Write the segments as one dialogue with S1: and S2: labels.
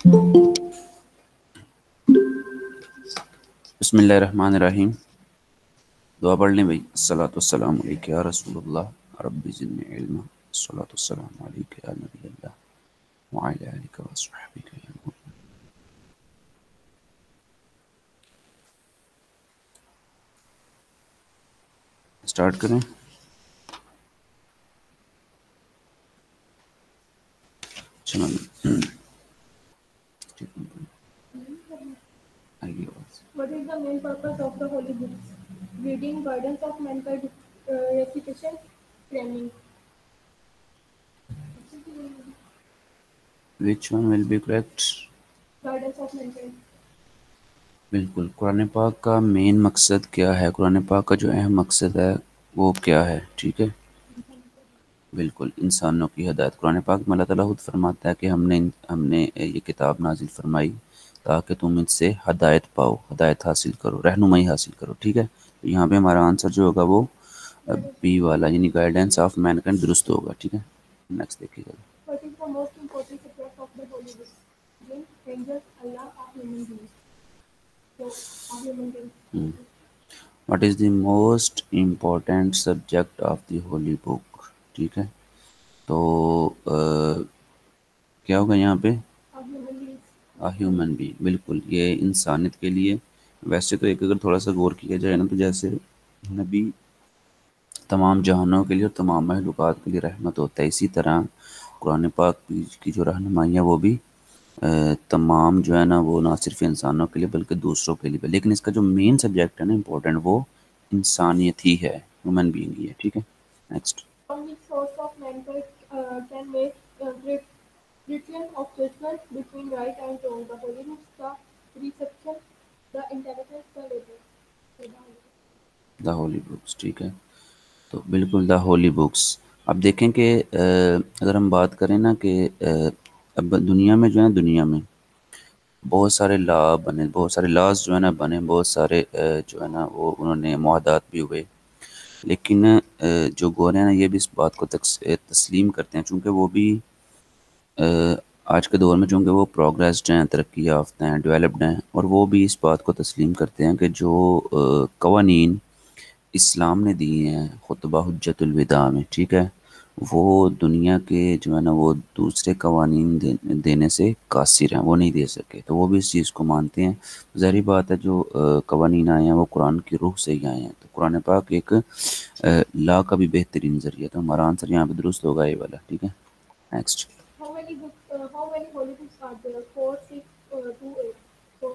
S1: بسم اللہ الرحمن الرحیم. دعا پڑھ لیں بھائی. الصلاۃ والسلام علیک یا رسول اللہ رب زدنی علما. الصلاۃ والسلام علیک یا نبی اللہ وعلی آلک وصحبک یا نور. اسٹارٹ کریں. چلو آئیے بات.
S2: What is the main purpose of the holy books? Reading, guidance of mankind, recitation, training.
S1: Which one will be correct?
S2: Guidance of mankind.
S1: بالکل. قرآن پاک کا مین مقصد کیا ہے؟ قرآن پاک کا جو اہم مقصد ہے وہ کیا ہے؟ ٹھیک ہے، بالکل انسانوں کی ہدایت. قرآن پاک میں اللہ تعالیٰ خود فرماتا ہے کہ ہم نے یہ کتاب نازل فرمائی تاکہ تم ان سے ہدایت پاؤ، ہدایت حاصل کرو، رہنمائی حاصل کرو. ٹھیک ہے، تو یہاں پہ ہمارا آنسر جو ہوگا وہ بی والا یعنی گائیڈنس آف مین کائنڈ درست ہوگا. ٹھیک ہے، نیکسٹ دیکھیے گا.
S2: What is the most important subject of the holy books? Jinn, angels, Allah, or human beings? So, or human beings.
S1: What is the most important subject of the holy book? ٹھیک ہے، تو کیا ہوگا یہاں پہ؟
S2: Or human beings.
S1: Human being. بالکل، یہ انسانیت کے لیے. ویسے تو ایک اگر تھوڑا سا غور کیا جائے نا تو جیسے نبی تمام جہانوں کے لیے اور تمام مخلوقات کے لیے رحمت ہوتا ہے، اسی طرح قرآن پاک کی جو رہنمائی ہے وہ بھی تمام جو ہے نا وہ نہ صرف انسانوں کے لیے بلکہ دوسروں کے لیے بھی. لیکن اس کا جو مین سبجیکٹ ہے نا امپورٹنٹ وہ انسانیت ہی ہے، ہیومن بینگ ہی ہے. ٹھیک ہے، next.
S2: From which source of mankind can make treatment of judgment between right and wrong? The holy books, the reception, the intelligence, the labor.
S1: The holy books. ٹھیک ہے، تو بالکل دا ہولی بکس. اب دیکھیں کہ اگر ہم بات کریں نا کہ اب دنیا میں جو ہے نا دنیا میں بہت سارے لا بنے، بہت سارے لاز جو ہے نا بنے، بہت سارے جو ہے نا وہ انہوں نے معاہدات بھی ہوئے. لیکن جو گورے ہیں نا یہ بھی اس بات کو تسلیم کرتے ہیں چونکہ وہ بھی آج کے دور میں چونکہ وہ پروگریسڈ ہیں، ترقی یافتہ ہیں، ڈیولپڈ ہیں، اور وہ بھی اس بات کو تسلیم کرتے ہیں کہ جو قوانین اسلام نے دیے ہیں خطبہ حجت الوداع میں، ٹھیک ہے، وہ دنیا کے جو ہے نا وہ دوسرے قوانین دینے سے قاصر ہیں، وہ نہیں دے سکے. تو وہ بھی اس چیز کو مانتے ہیں. ظاہری بات ہے جو قوانین آئے ہیں وہ قرآن کی روح سے ہی آئے ہیں. تو قرآن پاک ایک لا کا بھی بہترین ذریعہ. تو ہمارا آنسر یہاں پہ درست ہوگا یہ والا. ٹھیک ہے، next.
S2: How many books? How many holy books are there? 4, 6, 2, 8. So,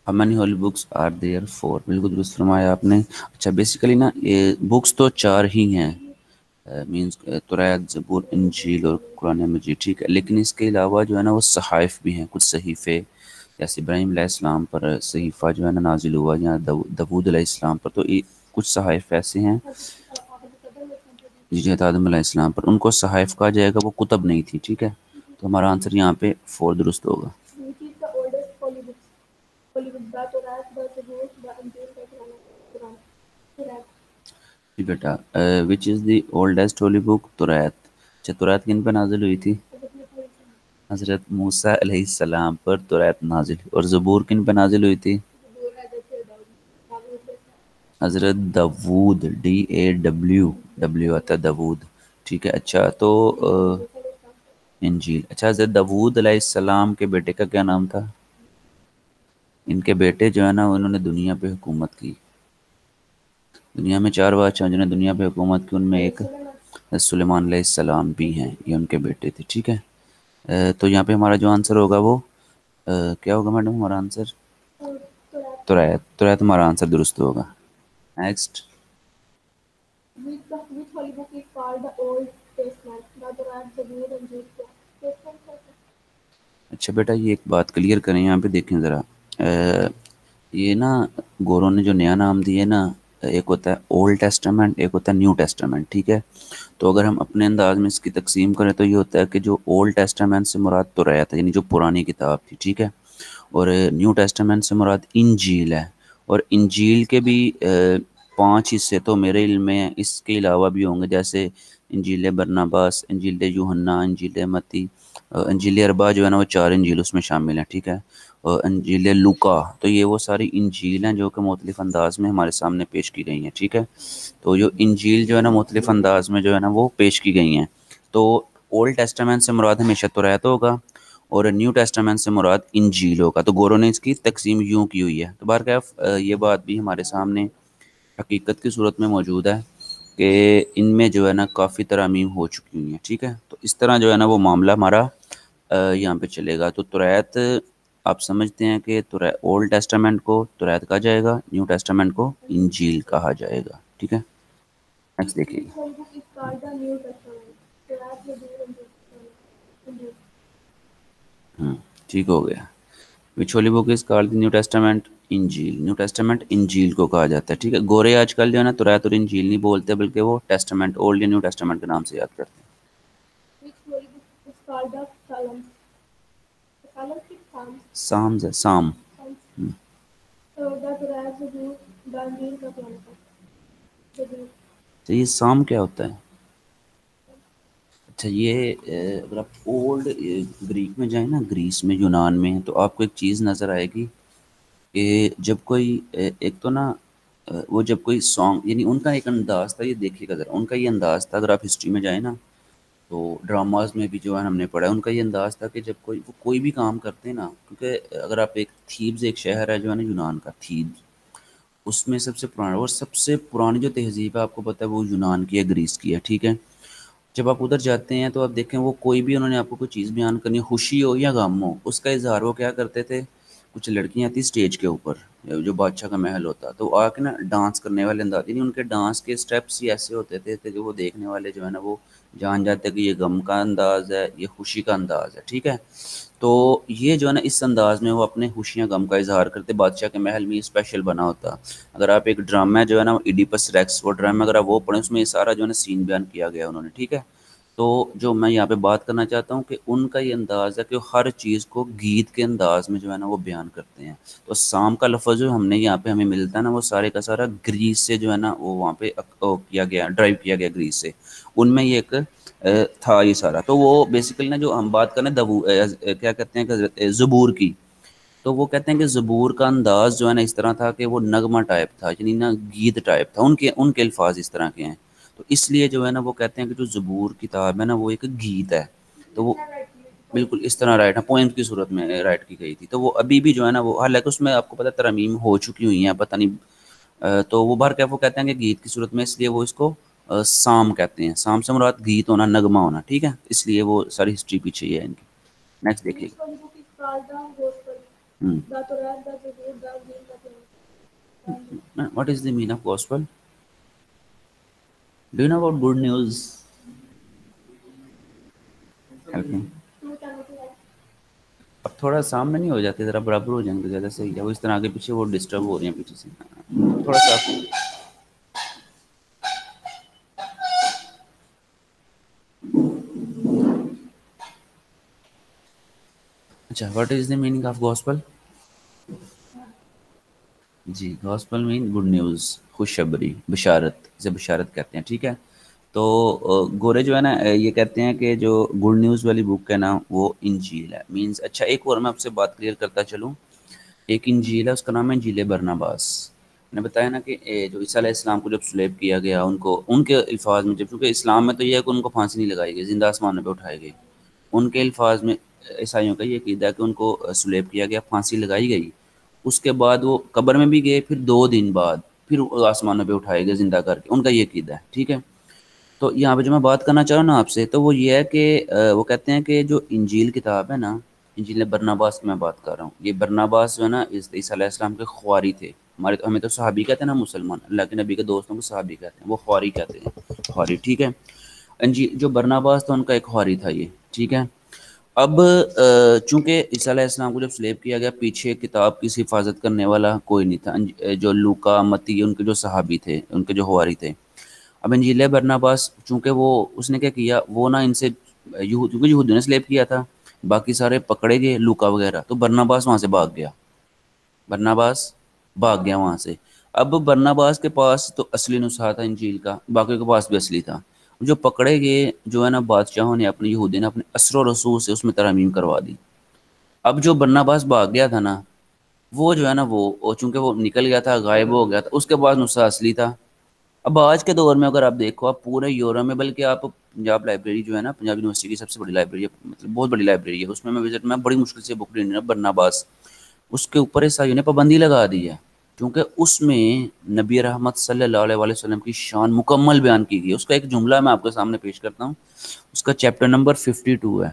S1: How many holy books are there? 4. بالکل درست فرمایا آپ نے. اچھا بیسیکلی نا یہ بکس تو 4 ہی ہیں، مینس توریت، زبور، انجیل اور قرآن مجید. ٹھیک ہے، لیکن اس کے علاوہ جو ہے نا وہ صحائف بھی ہیں، کچھ صحیفے جیسے ابراہیم علیہ السلام پر صحیفہ جو ہے نا نازل ہوا، یا داود علیہ السلام پر. تو کچھ صحائف ایسے ہیں جی آدم علیہ السلام پر، ان کو صحائف کہا جائے گا، وہ کتب نہیں تھی. ٹھیک ہے، تو ہمارا آنسر یہاں پہ 4 درست ہوگا.
S2: which is the oldest holy books? Holy books, the Torah, the Zabur, the Injil, the Quran. Quran.
S1: جی بیٹا، which is the oldest holy book? Taurat. اچھا توریت کن پہ نازل ہوئی تھی؟ حضرت موسیٰ علیہ السلام پر توریت نازل ہوئی. اور زبور کن پہ نازل ہوئی تھی؟ حضرت داود، DAWW آتا ہے داود. ٹھیک ہے، اچھا تو انجیل. اچھا حضرت داود علیہ السلام کے بیٹے کا کیا نام تھا؟ ان کے بیٹے جو ہے نا انہوں نے دنیا پہ حکومت کی. دنیا میں 4 بادشاہ جنہوں نے دنیا پہ حکومت کی، ان میں ایک سلیمان علیہ السلام بھی ہیں، یہ ان کے بیٹے تھے. ٹھیک ہے، تو یہاں پہ ہمارا جو آنسر ہوگا وہ کیا ہوگا میڈم؟ ہمارا آنسر توریت ہمارا آنسر درست ہوگا. Next.
S2: Which holy book is called the Old Testament? The Torah, Zabur, Injil, Quran.
S1: اچھا بیٹا یہ ایک بات کلیئر کریں، یہاں پہ دیکھیں ذرا. یہ نا گوروں نے جو نیا نام دیا نا، ایک ہوتا ہے اولڈ ٹیسٹامنٹ، ایک ہوتا ہے نیو ٹیسٹامنٹ. ٹھیک ہے، تو اگر ہم اپنے انداز میں اس کی تقسیم کریں تو یہ ہوتا ہے کہ جو اولڈ ٹیسٹامنٹ سے مراد توریت ہے، یعنی جو پرانی کتاب تھی. ٹھیک ہے، اور نیو ٹیسٹامنٹ سے مراد انجیل ہے. اور انجیل کے بھی 5 حصے تو میرے علم میں اس کے علاوہ بھی ہوں گے، جیسے انجیل برناباس، انجیل یوحنا، انجیل متی، انجیل اربع جو ہے نا وہ 4 انجیل اس میں شامل ہیں، ٹھیک ہے. اور انجیل لوکا، تو یہ وہ ساری انجیل ہیں جو کہ مختلف انداز میں ہمارے سامنے پیش کی گئی ہیں، ٹھیک ہے. تو جو انجیل جو ہے نا مختلف انداز میں جو ہے نا وہ پیش کی گئی ہیں. تو اولڈ ٹیسٹامنٹ سے مراد ہمیشہ توریت ہوگا، اور نیو ٹیسٹامنٹ سے مراد انجیل ہوگا. تو گوروں نے اس کی تقسیم یوں کی ہوئی ہے. تو بہرکیف یہ بات بھی ہمارے سامنے حقیقت کی صورت میں موجود ہے کہ ان میں جو ہے نا کافی ترامیم ہو چکی ہوئی ہیں، ٹھیک ہے. تو اس طرح جو ہے نا وہ معاملہ ہمارا یہاں پہ چلے گا. تو توریت آپ سمجھتے ہیں کہ اولڈ ٹیسٹامنٹ کو توریت کہا جائے گا، نیو ٹیسٹامنٹ کو انجیل کہا جائے گا، ٹھیک ہے. نیکسٹ دیکھیے
S2: Which
S1: God.
S2: holy book is called the New Testament? Quran, Zabur, and Injil.
S1: ٹھیک ہو گیا. Which holy book is called the new testament? Injil. New testament Injil کو کہا جاتا ہے، ٹھیک ہے. گورے آج کل جو ہے نا توریت اور انجیل نہیں بولتے، بلکہ وہ ٹیسٹامنٹ، اولڈ یا نیو ٹیسٹامنٹ کے نام سے یاد کرتے ہیں.
S2: Which holy book is called the Psalms? The Psalms is Psalms.
S1: Psalms ہے، سام.
S2: Psalms. The Quran, Zabur, the Injil, the Prophets. Zabur.
S1: تو یہ سام کیا ہوتا ہے؟ اچھا، یہ اگر آپ اولڈ گریک میں جائیں نا، گریس میں، یونان میں، تو آپ کو ایک چیز نظر آئے گی کہ جب کوئی ایک تو نا وہ جب کوئی سانگ، یعنی ان کا ایک انداز تھا، یہ دیکھیے گا ذرا، ان کا یہ انداز تھا. اگر آپ ہسٹری میں جائیں نا تو ڈراماز میں بھی جو ہے ہم نے پڑھا ہے، ان کا یہ انداز تھا کہ جب کوئی بھی کام کرتے ہیں نا، کیونکہ اگر آپ ایک تھیبز ایک شہر ہے جو ہے نا یونان کا، تھیبز، اس میں سب سے پرانا اور سب سے پرانی جو تہذیب ہے آپ کو پتہ ہے وہ یونان کی ہے، گریس کی ہے، ٹھیک ہے. جب آپ ادھر جاتے ہیں تو آپ دیکھیں وہ کوئی بھی انہوں نے آپ کو کوئی چیز بیان کرنی، خوشی ہو یا غم ہو، اس کا اظہار وہ کیا کرتے تھے. کچھ لڑکیاں تھیں اسٹیج کے اوپر، جو بادشاہ کا محل ہوتا، تو وہ آ کے نا ڈانس کرنے والے انداز، یعنی ان کے ڈانس کے اسٹیپس ہی ایسے ہوتے تھے کہ جو وہ دیکھنے والے جو ہے نا وہ جان جاتے کہ یہ غم کا انداز ہے، یہ خوشی کا انداز ہے، ٹھیک ہے. تو یہ جو ہے نا اس انداز میں وہ اپنے خوشیاں غم کا اظہار کرتے. بادشاہ کے محل میں یہ اسپیشل بنا ہوتا. اگر آپ ایک ڈرامہ جو ہے نا ایڈیپس ریکس، وہ ڈرامہ اگر آپ وہ پڑھیں، اس میں یہ سارا جو ہے نا سین بیان کیا گیا انہوں نے، ٹھیک ہے. تو جو میں یہاں پہ بات کرنا چاہتا ہوں کہ ان کا یہ انداز ہے کہ ہر چیز کو گیت کے انداز میں جو ہے نا وہ بیان کرتے ہیں. تو سام کا لفظ جو ہم نے یہاں پہ ہمیں ملتا ہے نا، وہ سارے کا سارا گریس سے جو ہے نا وہ وہاں پہ کیا گیا، ڈرائیو کیا گیا گریس سے. ان میں یہ ایک تھا یہ سارا. تو وہ بیسیکلی نا جو ہم بات کریں کیا کہتے ہیں کہ زبور کی، تو وہ کہتے ہیں کہ زبور کا انداز جو ہے نا اس طرح تھا کہ وہ نغمہ ٹائپ تھا، یعنی نا گیت ٹائپ تھا. ان کے الفاظ اس طرح کے ہیں. تو اس لیے جو ہے نا وہ کہتے ہیں کہ جو زبور کتاب ہے نا وہ ایک گیت ہے. تو وہ بالکل اس طرح رائٹ ہے، پوئم کی صورت میں رائٹ کی گئی تھی. تو وہ ابھی بھی جو ہے نا وہ، حالانکہ اس میں آپ کو پتہ ترمیم ہو چکی ہوئی ہیں، پتہ نہیں تو وہ بہر کیف وہ کہتے ہیں کہ گیت کی صورت میں، اس لیے وہ اس کو سام کہتے ہیں. سام سے مراد گیت ہونا، نغمہ ہونا، ٹھیک ہے. اس لیے وہ ساری ہسٹری پیچھے ہی ہے ان کی. نیکسٹ دیکھیے
S2: Which holy book is called the Gospel?
S1: God.
S2: The Torah, the Zabur, the Injil, the Prophets.
S1: What is the meaning of gospel? Do you know about good news? Help me.
S2: Two Timothy.
S1: اب تھوڑا سامنے نہیں ہو جاتے، ذرا برابر ہو جائیں گے زیادہ صحیح ہے. وہ اس طرح آگے پیچھے وہ ڈسٹرب ہو رہی ہیں پیچھے سے، تھوڑا سا. اچھا، what is the meaning of gospel? جی، گاسپل مین گڈ نیوز، خوشخبری، بشارت، اسے بشارت کہتے ہیں، ٹھیک ہے. تو گورے جو ہے نا یہ کہتے ہیں کہ جو گڈ نیوز والی بک ہے نا وہ انجیل ہے، مینز. اچھا، ایک اور میں آپ سے بات کلیئر کرتا چلوں. ایک انجیل ہے، اس کا نام ہے انجیل برناباس. میں نے بتایا نا کہ جو عیسیٰ علیہ السلام کو جب سلیب کیا گیا، ان کے الفاظ میں، جب چونکہ اسلام میں تو یہ ہے کہ ان کو پھانسی نہیں لگائی گئی، زندہ آسمانوں پہ اٹھائے گئے. ان کے الفاظ میں عیسائیوں کا یہ عقیدہ ہے کہ ان کو سلیب کیا گیا، پھانسی لگائی گئی. اس کے بعد وہ قبر میں بھی گئے، پھر 2 دن بعد پھر آسمانوں پہ اٹھائے گئے زندہ کر کے. ان کا یہ عقیدہ ہے، ٹھیک ہے. تو یہاں پہ جو میں بات کرنا چاہ رہا ہوں نا آپ سے، تو وہ یہ ہے کہ وہ کہتے ہیں کہ جو انجیل کتاب ہے نا، انجیل برناباس کی میں بات کر رہا ہوں. یہ برناباس جو ہے نا عیسیٰ علیہ السلام کے خواری تھے. ہمیں تو صحابی کہتے ہیں نا مسلمان، اللہ کے نبی کے دوستوں کو صحابی کہتے ہیں، وہ خواری کہتے ہیں، خواری، ٹھیک ہے. جو برناباس تھا ان کا ایک خواری تھا یہ، ٹھیک ہے. اب چونکہ عیسیٰ علیہ السلام کو جب سلیب کیا گیا، پیچھے کتاب کی حفاظت کرنے والا کوئی نہیں تھا. جو لوکا، متی، ان کے جو صحابی تھے، ان کے جو خواری تھے. اب انجیل برناباس چونکہ اس نے کیا کیا، وہ نا ان سے کیونکہ یہودیوں نے سلیب کیا تھا، باقی سارے پکڑے گئے، لوکا وغیرہ. تو برناباس وہاں سے بھاگ گیا، برناباس بھاگ گیا وہاں سے. اب برناباس کے پاس تو اصلی نسخہ تھا انجیل کا، باقیوں کے پاس بھی اصلی تھا. جو پکڑے گئے جو ہے نا بادشاہوں نے اپنے یہودی نے اپنے اسر و رسول سے اس میں ترامیم کروا دی. اب جو برناباس بھاگ گیا تھا نا وہ جو ہے نا وہ چونکہ وہ نکل گیا تھا غائب ہو گیا تھا اس کے بعد نسخہ اصلی تھا. اب آج کے دور میں اگر آپ دیکھو آپ پورے یورپ میں بلکہ آپ پنجاب لائبریری جو ہے نا پنجاب یونیورسٹی کی سب سے بڑی لائبریری ہے مطلب بہت بڑی لائبریری ہے اس میں وزٹ میں بڑی مشکل سے بک ڈھونڈی برناباس اس کے اوپر عیسائیوں نے پابندی لگا دی ہے کیونکہ اس میں نبی رحمت صلی اللہ علیہ وسلم کی شان مکمل بیان کی گئی ہے. اس کا ایک جملہ میں آپ کے سامنے پیش کرتا ہوں. اس کا چیپٹر نمبر 52 ہے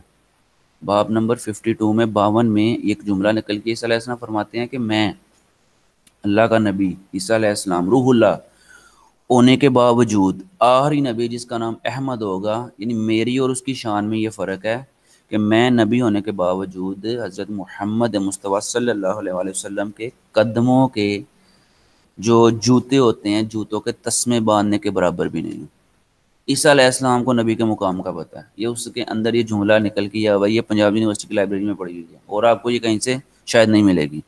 S1: باب نمبر 52 میں 52 میں ایک جملہ نکل کے عیسی علیہ السلام فرماتے ہیں کہ میں اللہ کا نبی عیسی علیہ السلام روح اللہ ہونے کے باوجود آخری نبی جس کا نام احمد ہوگا یعنی میری اور اس کی شان میں یہ فرق ہے کہ میں نبی ہونے کے باوجود حضرت محمد مصطفیٰ صلی اللہ علیہ وآلہ وسلم کے قدموں کے جو جوتے ہوتے ہیں جوتوں کے تسمے باندھنے کے برابر بھی نہیں ہوں. عیسیٰ علیہ السلام کو نبی کے مقام کا پتہ ہے. یہ اس کے اندر یہ جملہ نکل کے یا یہ پنجاب یونیورسٹی کی لائبریری میں پڑھی ہوئی ہے اور آپ کو یہ کہیں سے شاید نہیں ملے گی.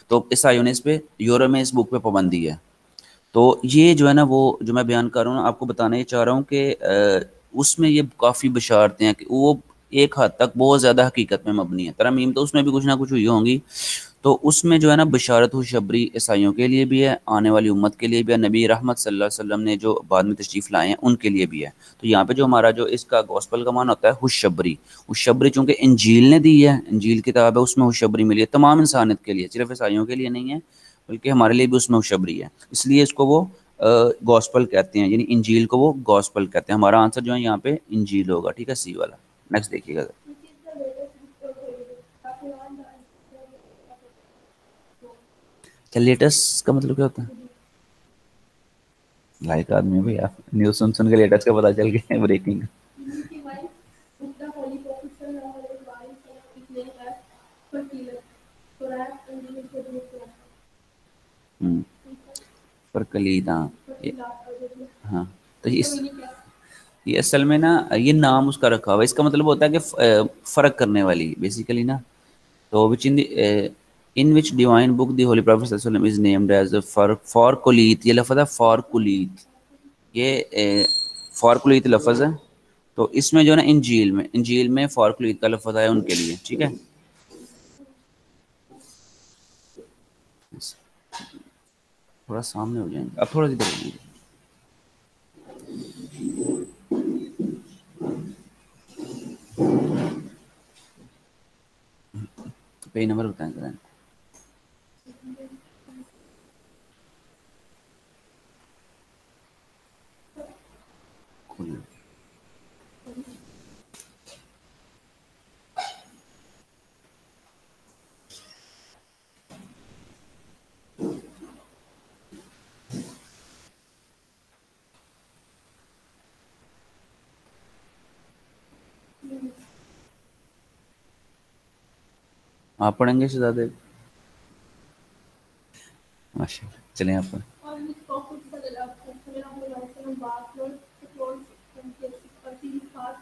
S1: تو عیسائیوں نے اس پہ یورپ میں اس بک پہ پابندی ہے. تو یہ جو ہے نا وہ جو میں بیان کر رہا ہوں آپ کو بتانا یہ چاہ رہا ہوں کہ اس میں یہ کافی بشارتیں ہیں کہ وہ ایک حد تک بہت زیادہ حقیقت میں مبنی ہے. ترمیم تو اس میں بھی کچھ نہ کچھ ہوئی ہوں گی. تو اس میں جو ہے نا بشارت خوشخبری عیسائیوں کے لیے بھی ہے آنے والی امت کے لیے بھی ہے نبی رحمت صلی اللہ علیہ وسلم نے جو بعد میں تشریف لائے ہیں ان کے لیے بھی ہے. تو یہاں پہ جو ہمارا جو اس کا گوسپل کا معنی ہوتا ہے خوشخبری. خوشخبری چونکہ انجیل نے دی ہے انجیل کتاب ہے اس میں خوشخبری ملی ہے تمام انسانیت کے لیے صرف عیسائیوں کے لیے نہیں ہے بلکہ ہمارے لیے بھی اس میں خوشخبری ہے. اس لیے اس کو وہ گوسپل کہتے ہیں یعنی انجیل کو وہ گوسپل کہتے ہیں. ہمارا آنسر جو ہے یہاں پہ انجیل ہوگا. ٹھیک ہے سی والا. نیکسٹ دیکھیے گا.
S2: Which is the latest book of the year? The Quran, the Anthology.
S1: کیا لیٹسٹ کا مطلب کیا ہوتا ہے؟ لائک آدمی بھائی آپ نیوز سن کے لیٹسٹ کا پتہ چل گیا breaking.
S2: Meanwhile, the Holy Prophet sallallahu alaihi wasallam is named as Faqilah. Quran and the introduced Quran.
S1: پر کلید ہاں
S2: Faqilah or
S1: ہاں. تو
S2: اس کا
S1: اس
S2: meaning کیا ہے؟
S1: یہ اصل میں نا یہ نام اس کا رکھا ہوا ہے. اس کا مطلب ہوتا ہے کہ فرق کرنے والی بیسیکلی نا. تو وچ ان وچ ڈیوائن بک دی ہولی پروفیٹ صلی اللہ علیہ وسلم از نیمڈ ایز فار کلیت. یہ لفظ ہے فار کلیت. یہ فار کلیت لفظ ہے. تو اس میں جو ہے نا انجیل میں فار کلیت کا لفظ آیا ان کے لیے. ٹھیک ہے. تھوڑا سامنے ہو جائیں گے اب تھوڑا سی ادھر ہو جائیں گے. پیج نمبر بتائیں ذرا. آپ پڑھیں گے شہزادے؟ ماشاء اللہ چلیں آپ پڑھیں.
S2: On which Prophet sallallahu alaihi wasallam was Lord towards his heart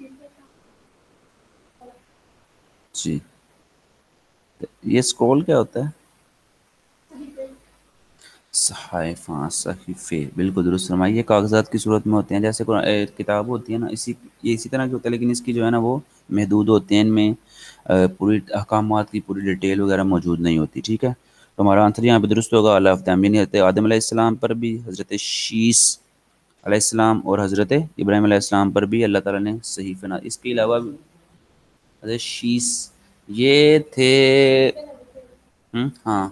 S2: Isa
S1: جی یہ اسکرول کیا ہوتا ہے؟ صحائف. ہاں صحیفے بالکل درست فرمائی. یہ کاغذات کی صورت میں ہوتے ہیں جیسے کتاب ہوتی ہے نا یہ اسی طرح کی ہوتا ہے لیکن اس کی جو ہے نا وہ محدود ہوتے ہیں. ان میں پوری احکامات کی پوری ڈیٹیل وغیرہ موجود نہیں ہوتی. ٹھیک ہے. تو ہمارا آنسر یہاں پہ درست ہوگا. اللہ تعمین حضرت آدم علیہ السلام پر بھی حضرت شیس علیہ السلام اور حضرت ابراہیم علیہ السلام پر بھی اللہ تعالیٰ نے صحیفہ نازل. اس کے علاوہ حضرت شیس یہ تھے ہاں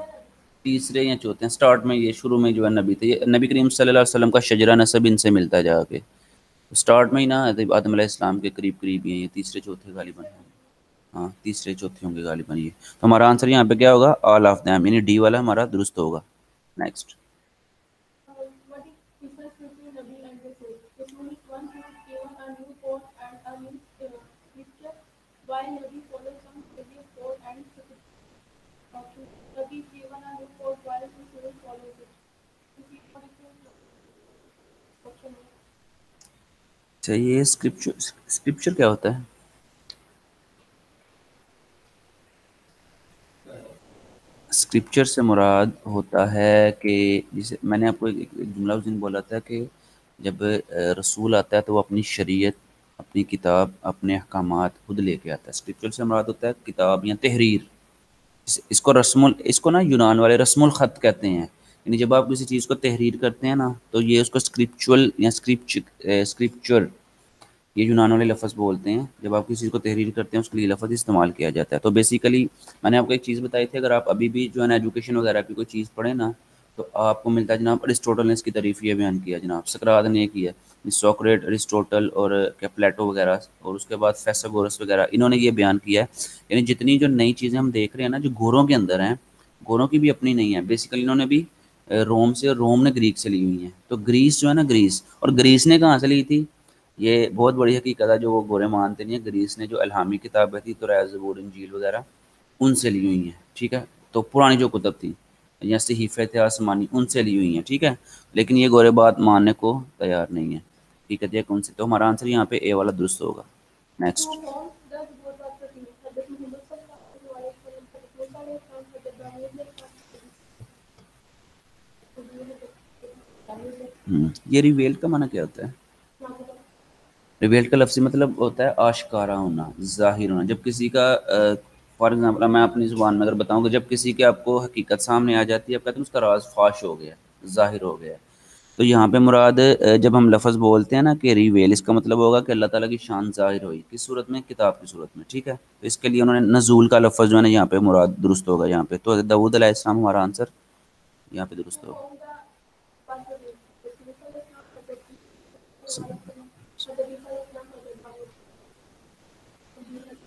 S1: تیسرے یا چوتھے سٹارٹ میں. یہ شروع میں جو ہے نبی تھے. یہ نبی کریم صلی اللہ علیہ وسلم کا شجرہ نسب ان سے ملتا ہے جا کے. سٹارٹ میں ہی نا آدم علیہ السلام کے قریب قریب ہی ہیں. یہ تیسرے چوتھے غالباً ہیں. ہاں تیسرے چوتھے ہوں گے غالباً یہ. تو ہمارا آنسر یہاں پہ کیا ہوگا؟ آل آف دیم یعنی ڈی والا ہمارا درست ہوگا. Next.
S2: what is difference between Nabi and Rasul? Rasul is one who is given a new code and a new scripture, while Nabi follows some previous code and scripture. Nabi is given a new code while Rasul follows it. This is what is option A.
S1: چاہیے scripture کیا ہوتا ہے؟ Scripture سے مراد ہوتا ہے کہ جسے میں نے آپ کو ایک جملہ اس دن بولا تھا کہ جب رسول آتا ہے تو وہ اپنی شریعت، اپنی کتاب، اپنے احکامات خود لے کے آتا ہے. اسکرپچر سے مراد ہوتا ہے کتاب یا تحریر. اس کو نا یونان والے رسم الخط کہتے ہیں. یعنی جب آپ کسی چیز کو تحریر کرتے ہیں نا تو یہ اس کو اسکرپچول یا اسکرپچر، یہ یونان والے لفظ بولتے ہیں. جب آپ کسی چیز کو تحریر کرتے ہیں اس کے لیے لفظ استعمال کیا جاتا ہے. تو بیسیکلی میں نے آپ کو ایک چیز بتائی تھی، اگر آپ ابھی بھی جو ہے نا ایجوکیشن وغیرہ کی کوئی چیز پڑھیں نا تو آپ کو ملتا ہے جناب ارسٹوٹل نے اس کی تعریف یہ بیان کیا، جناب سقراط نے کیا، سوکریٹ، ارسٹوٹل اور پلیٹو وغیرہ، اور اس کے بعد فیثاگورس وغیرہ، انہوں نے یہ بیان کیا ہے. یعنی جتنی جو نئی چیزیں ہم دیکھ رہے ہیں نا جو گوروں کے اندر ہیں، گوروں کی بھی اپنی نہیں ہے. بیسیکلی انہوں نے بھی روم سے، روم نے گریک سے لی ہوئی ہیں. تو گریس جو ہے نا، گریس، اور گریس نے کہاں سے لی تھی؟ یہ بہت بڑی حقیقت ہے جو وہ گورے مانتے نہیں ہیں. گریس نے جو الہامی کتابیں تھی تو زبور، انجیل وغیرہ، ان سے لی ہوئی ہیں. ٹھیک ہے، تو پرانی جو کتب تھی یا صحیفے تھے آسمانی، ان سے لی ہوئی ہیں. ٹھیک ہے، لیکن یہ گورے بات ماننے کو تیار نہیں ہے. ٹھیک ہے، یہ کون سے؟ تو ہمارا آنسر یہاں پہ اے والا درست ہوگا.
S2: To
S1: next.
S2: whom does God was revealed? Hazrat Muhammad sallallahu alaihi wasallam, Hazrat Musa alayhi salam, Hazrat Dawud alayhi salam,
S1: یہ ریویل کا معنی کیا ہوتا ہے؟ ریویل کا لفظی مطلب ہوتا ہے آشکارا ہونا، ظاہر ہونا. جب کسی کا فار ایگزامپل میں اپنی زبان میں اگر بتاؤں کہ جب کسی کی آپ کو حقیقت سامنے آ جاتی ہے، آپ کہتے ہیں اس کا راز فاش ہو گیا، ظاہر ہو گیا. تو یہاں پہ مراد جب ہم لفظ بولتے ہیں نا کہ ریویل، اس کا مطلب ہوگا کہ اللہ تعالیٰ کی شان ظاہر ہوئی. کس صورت میں؟ کتاب کی صورت میں. ٹھیک ہے، تو اس کے لیے انہوں نے نزول کا لفظ جو ہے نا یہاں پہ مراد درست ہوگا یہاں پہ. تو داؤد علیہ السلام ہمارا آنسر یہاں پہ
S2: to
S1: درست ہوگا.
S2: whom the was revealed? Hazrat Musa alayhi salam, Hazrat Isa alayhi salam, Hazrat Isa alayhi salam, Hazrat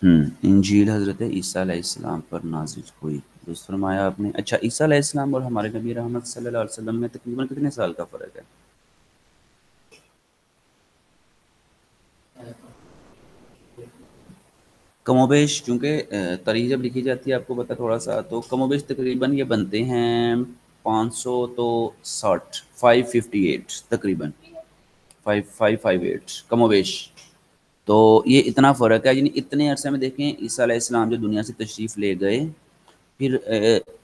S2: Dawud,
S1: انجیل حضرت عیسیٰ علیہ السلام پر نازل ہوئی. درست فرمایا آپ نے. اچھا، عیسیٰ علیہ السلام اور ہمارے نبی رحمت صلی اللہ علیہ وسلم میں تقریباً کتنے سال کا فرق ہے؟ کم و بیش، چونکہ تاریخ جب لکھی جاتی ہے آپ کو پتا تھوڑا سا، تو کم و بیش تقریباً یہ بنتے ہیں 560، 558 تقریباً، 558 کم و بیش. تو یہ اتنا فرق ہے. یعنی اتنے عرصے میں دیکھیں عیسیٰ علیہ السلام جو دنیا سے تشریف لے گئے، پھر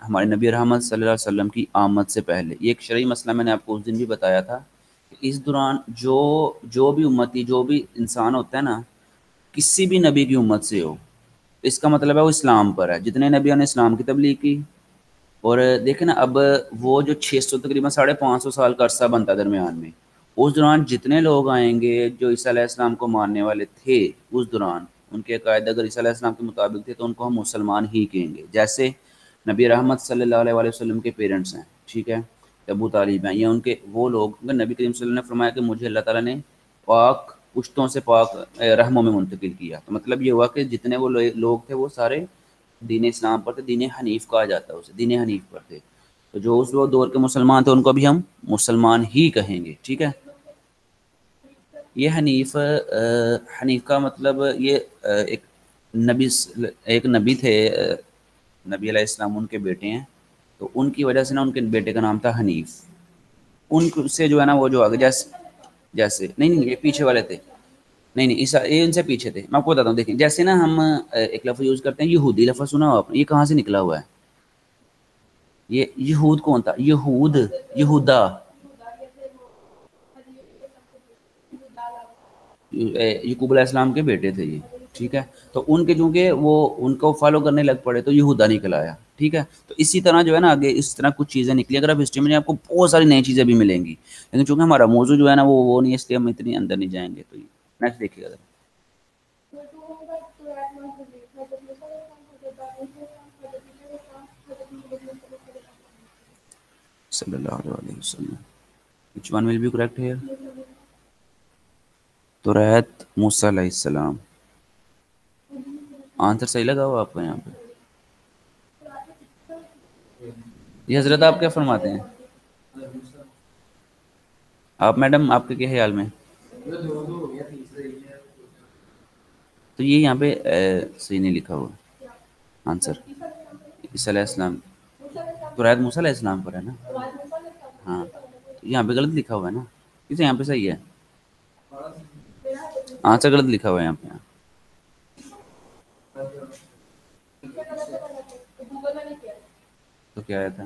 S1: ہمارے نبی رحمت صلی اللہ علیہ وسلم کی آمد سے پہلے یہ ایک شرعی مسئلہ میں نے آپ کو اس دن بھی بتایا تھا کہ اس دوران جو بھی امتی، جو بھی انسان ہوتا ہے نا، کسی بھی نبی کی امت سے ہو، اس کا مطلب ہے وہ اسلام پر ہے. جتنے نبیوں نے اسلام کی تبلیغ کی. اور دیکھیں نا اب وہ جو 600 تقریباً 550 سال کا عرصہ بنتا ہے درمیان میں، اس دوران جتنے لوگ آئیں گے جو عیسیٰ علیہ السلام کو ماننے والے تھے، اس دوران ان کے عقائد اگر عیسیٰ علیہ السلام کے مطابق تھے تو ان کو ہم مسلمان ہی کہیں گے. جیسے نبی رحمت صلی اللہ علیہ وسلم کے پیرنٹس ہیں، ٹھیک ہے، ابو طالب ہیں، یا ان کے وہ لوگ، نبی کریم صلی اللہ علیہ وسلم نے فرمایا کہ مجھے اللہ تعالیٰ نے پاک پشتوں سے پاک رحموں میں منتقل کیا. تو مطلب یہ ہوا کہ جتنے وہ لوگ تھے وہ سارے دین اسلام پر تھے. دین حنیف کہا جاتا ہے اسے، دین حنیف پر تھے. تو جو اس وہ دور کے مسلمان تھے ان کو بھی ہم مسلمان ہی کہیں گے. ٹھیک ہے. یہ حنیف، حنیف کا مطلب یہ ایک نبی، ایک نبی تھے، نبی علیہ السلام ان کے بیٹے ہیں. تو ان کی وجہ سے نا ان کے بیٹے کا نام تھا حنیف. ان سے جو ہے نا وہ جو آگے جیسے نہیں نہیں یہ پیچھے والے تھے. نہیں نہیں یہ ان سے پیچھے تھے. میں آپ کو بتاتا ہوں، دیکھیں جیسے نا ہم ایک لفظ یوز کرتے ہیں یہودی، لفظ سنا ہو آپ نے؟ یہ کہاں سے نکلا ہوا ہے؟ یہ یہود کون تھا؟ یہود، یہودا، یعقوب علیہ السلام کے بیٹے تھے یہ. ٹھیک ہے، تو ان کے چونکہ وہ ان کو فالو کرنے لگ پڑے تو یہودا نکل آیا. ٹھیک ہے، تو اسی طرح جو ہے نا آگے اس طرح کچھ چیزیں نکلی. اگر آپ ہسٹری میں آپ کو بہت ساری نئی چیزیں بھی ملیں گی، لیکن چونکہ ہمارا موضوع جو ہے نا وہ نہیں، اس لیے ہم اتنی اندر نہیں جائیں گے. تو نیکسٹ دیکھیے گا.
S2: to whom the Torah was revealed? Hazrat Musa alayhi salam, Hazrat Dawud alayhi salam, Hazrat Isa alayhi salam, Hazrat Muhammad sallallahu alaihi wasallam.
S1: صلی اللہ علیہ وسلم. which one will be correct here؟ تو رہت موسیٰ علیہ السلام. آنسر صحیح لگا ہوا آپ کو یہاں پہ؟ یہ حضرت آپ کیا فرماتے ہیں؟ آپ میڈم آپ کے کیا خیال میں؟ تو یہ یہاں پہ صحیح نہیں لکھا ہوا آنسر. عیسیٰ علیہ السلام تو رعایت موسیٰ علیہ السلام پر ہے نا؟ ہاں، تو یہاں پہ غلط لکھا ہوا ہے نا؟ کسے یہاں پہ صحیح ہے؟ آنسر غلط لکھا ہوا ہے یہاں پہ. تو کیا آیا تھا؟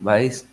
S1: 22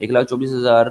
S1: 1,24,000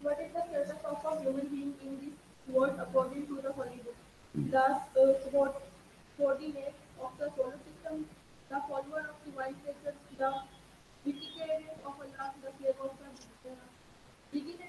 S2: What is the status of a human being in this world according to the Holy Book? The coordinates of the solar system, the follower of divine nature, the vicaries of Allah, the slave of the divinity.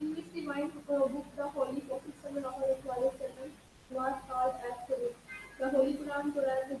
S2: In which divine book the Holy Prophet sallallahu alaihi wasallam was called as Quran. The Holy Quran, Quran is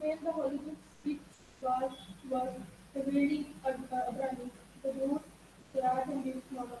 S2: When the Holy Book six was revealed Abraham, the Lord Quran and his mother.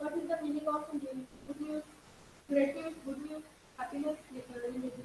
S2: What is the meaning of Injil? Good news, great news, good news, happiness, religion.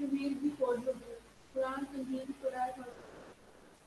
S2: revealed before the book. Quran, Injil, Quran,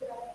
S2: Quran.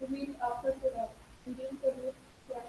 S2: revealed after Quran. Injil, Zabur, Quran,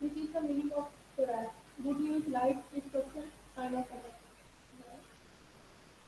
S2: This is the meaning of Quran. Good news, light, instruction, sign of Allah.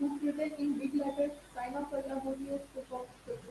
S2: Book written in big letters, sign of Allah, good news, book of scripture.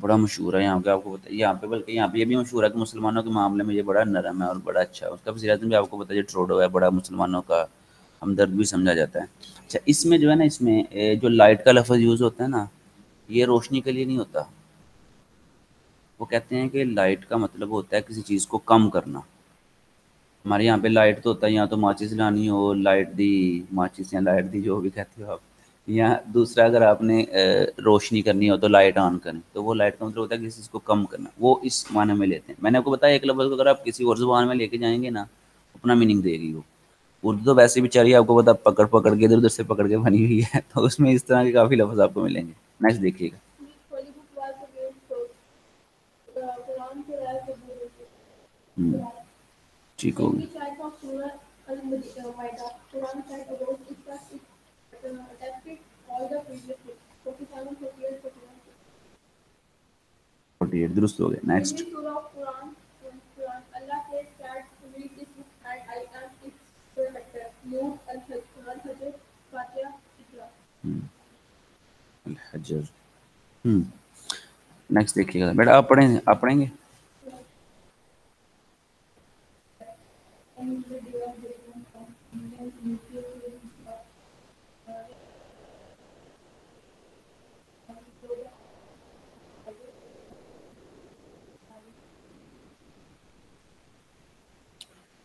S1: بڑا مشہور ہے یہاں پہ، آپ کو پتہ ہے یہاں پہ، بلکہ یہاں پہ یہ بھی مشہور ہے کہ مسلمانوں کے معاملے میں یہ بڑا نرم ہے اور بڑا اچھا ہے. اس کا وزیر اعظم بھی آپ کو پتہ ہے، جو ٹروڈو ہے، بڑا مسلمانوں کا ہمدرد بھی سمجھا جاتا ہے. اچھا اس میں جو ہے نا، اس میں جو لائٹ کا لفظ یوز ہوتا ہے نا، یہ روشنی کے لیے نہیں ہوتا. وہ کہتے ہیں کہ لائٹ کا مطلب ہوتا ہے کسی چیز کو کم کرنا. ہمارے یہاں پہ لائٹ تو ہوتا ہے، یہاں تو ماچس لانی ہو لائٹ دی، ماچس یا لائٹ دی جو بھی کہتے ہو آپ. یا دوسرا اگر آپ نے روشنی کرنی ہو تو لائٹ آن کریں، تو وہ لائٹ کا مطلب ہوتا ہے کسی چیز کو کم کرنا، وہ اس معنی میں لیتے ہیں. میں نے آپ کو بتایا ایک لفظ کو اگر آپ کسی اور زبان میں لے کے جائیں گے نا، اپنا میننگ دے گی وہ. اردو تو ویسے بھی چاہیے آپ کو پتا، پکڑ پکڑ کے ادھر ادھر سے پکڑ کے بنی ہوئی ہے، تو اس میں اس طرح کے کافی لفظ آپ کو ملیں گے. نیکسٹ دیکھیے گا.
S2: Which holy book was the main source? The Quran, Surah, Zabur,
S1: ٹھیک
S2: in
S1: ہوگی.
S2: which ayat of Surah Al-Ma'idah, Quran said about it that it adapted all the previous books. 47, 48, 41.
S1: 48 درست ہو گیا.
S2: In
S1: next.
S2: which surah of Quran, Allah says that read this book and I am its protector. Noor Al-Hajj, Fatiha, Iqra.
S1: Al-Hijr. Next دیکھیے گا بیٹا، آپ پڑھیں گے.
S2: And the development of Indian nuclear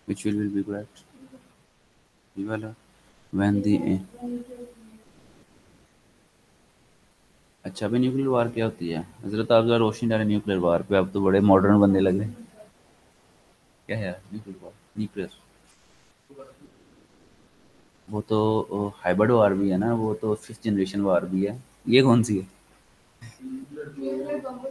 S1: which will be correct. یہ والا when the اچھا ابھی nuclear وار کیا ہوتی ہے؟ حضرت آپ ذرا روشنی ڈالے نیوکلیر وار پہ. آپ تو بڑے ماڈرن بندے لگ رہے ہیں. کیا ہے یار نیوکلیر وار؟ نیوکلیر وہ تو ہائبرڈ وار بھی ہے نا، وہ تو 5th جنریشن وار بھی ہے. یہ کون سی ہے؟
S2: nuclear bomb.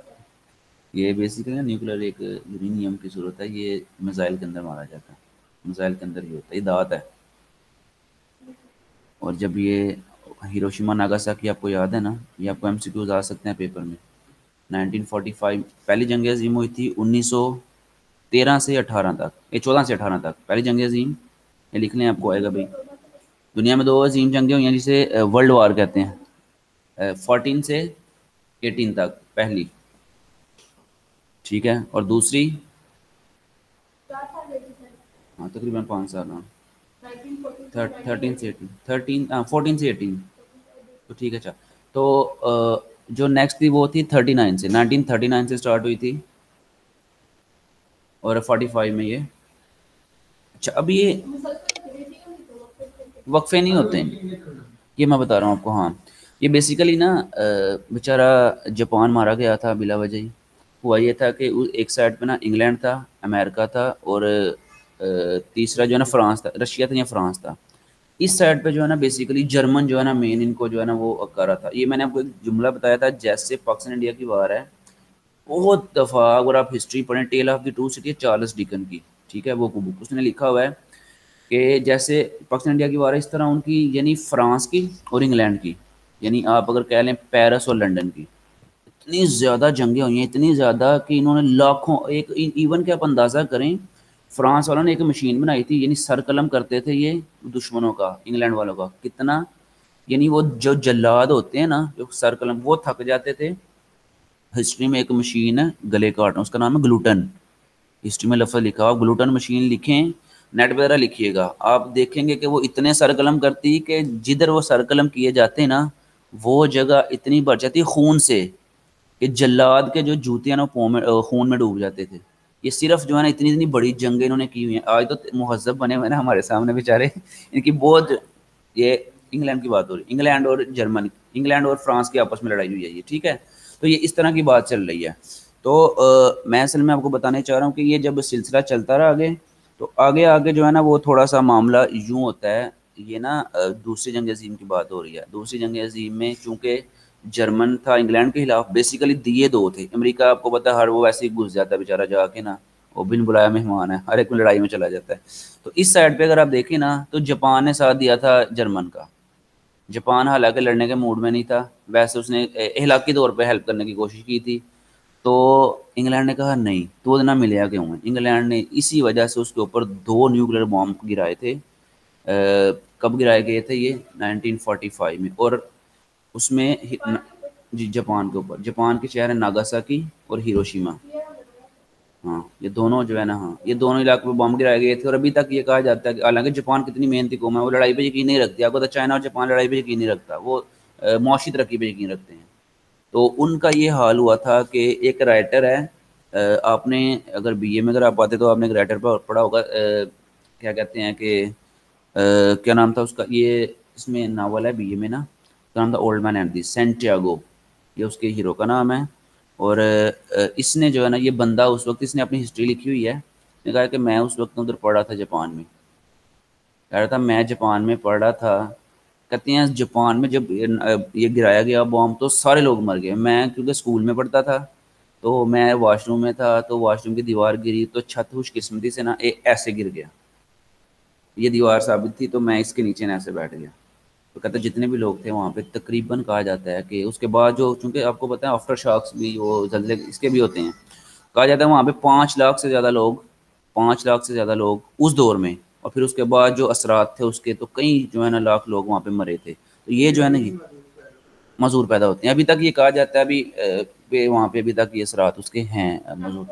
S1: یہ بیسیکلی نا نیوکلیر ایک یورینیم کی صورت ہے، یہ میزائل کے اندر مارا جاتا ہے. میزائل کے اندر ہی ہوتا ہے، یہ دھات ہے. اور جب یہ ہیروشیما ناگاساکی آپ کو یاد ہے نا، یہ آپ کو ایم سی کیوز آ سکتے ہیں پیپر میں. 1945 پہلی جنگ عظیم ہوئی تھی 1913 سے 18 تک، یہ 14 سے 18 تک پہلی جنگ عظیم. یہ لکھ لیں، آپ کو آئے گا بھائی. دنیا میں دو عظیم جنگیں ہوئی ہیں جسے ورلڈ وار کہتے ہیں. 14 سے 18 تک پہلی، ٹھیک ہے، اور دوسری ہاں تقریباً 5 سال. ہاں 13 سے 18، 14 سے 18. تو ٹھیک ہے. اچھا تو جو نیکسٹ تھی وہ تھی 39 سے، 1939 سے اسٹارٹ ہوئی تھی اور 45 میں یہ. اچھا اب یہ وقفے نہیں ہوتے ہیں، یہ میں بتا رہا ہوں آپ کو. ہاں یہ بیسیکلی نا بیچارہ جاپان مارا گیا تھا بلا وجہ ہی. ہوا یہ تھا کہ ایک سائڈ پہ نا انگلینڈ تھا، امریکہ تھا، اور تیسرا جو ہے نا فرانس تھا، رشیا تھا یا فرانس تھا. اس سائڈ پہ جو ہے نا بیسیکلی جرمن جو ہے نا مین ان کو جو ہے نا وہ کر رہا تھا. یہ میں نے آپ کو ایک جملہ بتایا تھا، جیسے پاکستان انڈیا کی وار ہے بہت دفعہ اگر آپ ہسٹری پڑھیں، tale of the two city ہے چارلس ڈیکن کی، ٹھیک ہے، وہ بک اس نے لکھا ہوا ہے کہ جیسے پاکستان انڈیا کی وار ہے، اس طرح ان کی یعنی فرانس کی اور انگلینڈ کی، یعنی آپ اگر کہہ لیں پیرس اور لنڈن کی، اتنی زیادہ جنگیں ہوئی ہیں، اتنی زیادہ کہ انہوں نے لاکھوں ایک ایون کہ آپ اندازہ کریں، فرانس والوں نے ایک مشین بنائی تھی، یعنی سر قلم کرتے تھے یہ دشمنوں کا، انگلینڈ والوں کا کتنا، یعنی وہ جو جلاد ہوتے ہیں نا جو سر قلم، وہ تھک جاتے تھے. ہسٹری میں ایک مشین ہے گلے کاٹنا، اس کا نام ہے گلوٹن. ہسٹری میں لفظ لکھا ہوا، گلوٹن مشین لکھیں، نیٹ وغیرہ لکھیے گا، آپ دیکھیں گے کہ وہ اتنے سر قلم کرتی کہ جدھر وہ سر قلم کیے جاتے نا وہ جگہ اتنی بڑھ جاتی خون سے کہ جلاد کے جو جوتے ہیں نا خون میں ڈوب جاتے تھے. یہ صرف جو ہے نا اتنی اتنی بڑی جنگیں انہوں نے کی ہوئی ہیں. آج تو مہذب بنے ہوئے نا ہمارے سامنے بیچارے، ان کی بہت، یہ انگلینڈ کی بات ہو رہی ہے، انگلینڈ اور جرمنی، انگلینڈ اور فرانس کی آپس میں لڑائی ہوئی ہے یہ، ٹھیک ہے. تو یہ اس طرح کی بات چل رہی ہے. تو میں اصل میں آپ کو بتانے چاہ رہا ہوں کہ یہ جب سلسلہ چلتا رہا آگے، تو آگے آگے جو ہے نا وہ تھوڑا سا معاملہ یوں ہوتا ہے. یہ نا دوسری جنگ عظیم کی بات ہو رہی ہے. دوسری جنگ عظیم میں چونکہ جرمن تھا انگلینڈ کے خلاف، بیسیکلی دیے دو تھے. امریکہ آپ کو پتا ہے ہر وہ ویسے ہی گھس جاتا ہے بیچارہ جا کے نا، وہ بن بلایا مہمان ہے، ہر ایک میں لڑائی میں چلا جاتا ہے. تو اس سائڈ پہ اگر آپ دیکھیں نا تو جاپان نے ساتھ دیا تھا جرمن کا. جاپان حالانکہ لڑنے کے موڈ میں نہیں تھا، ویسے اس نے اخلاقی طور پہ ہیلپ کرنے کی کوشش کی تھی. تو انگلینڈ نے کہا نہیں، تو نہ ملے کیوں ہے. انگلینڈ نے اسی وجہ سے اس کے اوپر 2 نیوکلیر بام گرائے تھے. کب گرائے گئے تھے یہ؟ 1945 میں. اور اس میں جی جاپان کے اوپر، جاپان کے شہر ہیں ناگاساکی اور ہیروشیما۔ ہاں یہ دونوں جو ہے نا، ہاں یہ دونوں علاقوں پہ بم گرائے گئے تھے، اور ابھی تک یہ کہا جاتا ہے کہ حالانکہ جاپان کتنی محنتی قوم ہے، وہ لڑائی پہ یقین نہیں رکھتی، آپ کو تو چائنا اور جاپان لڑائی پہ یقین نہیں رکھتا، وہ معاشی ترقی پہ یقین رکھتے ہیں۔ تو ان کا یہ حال ہوا تھا کہ ایک رائٹر ہے، آپ نے اگر بی اے میں اگر آپ آتے تو آپ نے ایک رائٹر پر پڑھا ہوگا، کیا کہتے ہیں کہ کیا نام تھا اس کا، یہ اس میں ناول ہے بی اے میں نا، اس کا نام تھا old man and the Santiago, یہ اس کے ہیرو کا نام ہے۔ اور اس نے جو ہے نا، یہ بندہ اس وقت اس نے اپنی ہسٹری لکھی ہوئی ہے، نے کہا کہ میں اس وقت ادھر پڑھا تھا جاپان میں، کہہ رہا تھا میں جاپان میں پڑھ رہا تھا، کہتے ہیں جاپان میں جب یہ گرایا گیا بام تو سارے لوگ مر گئے، میں کیونکہ اسکول میں پڑھتا تھا تو میں واش روم میں تھا، تو واش روم کی دیوار گری تو چھت خوش قسمتی سے نا ایسے گر گیا، یہ دیوار ثابت تھی تو میں اس کے نیچے نہ ایسے بیٹھ گیا۔ تو کہتے ہیں جتنے بھی لوگ تھے وہاں پہ تقریباً کہا جاتا ہے کہ اس کے بعد جو، چونکہ آپ کو پتہ ہے آفٹر شاکس بھی وہ زلزلے اس کے بھی ہوتے ہیں، کہا جاتا ہے وہاں پہ 5 لاکھ سے زیادہ لوگ، 5 لاکھ سے زیادہ لوگ اس دور میں، اور پھر اس کے بعد جو اثرات تھے اس کے تو کئی جو ہے نا لاکھ لوگ وہاں پہ مرے تھے۔ تو یہ جو ہے نا، یہ مزدور پیدا ہوتے ہیں ابھی تک، یہ کہا جاتا ہے ابھی پہ وہاں پہ ابھی تک یہ اثرات اس کے ہیں مزدور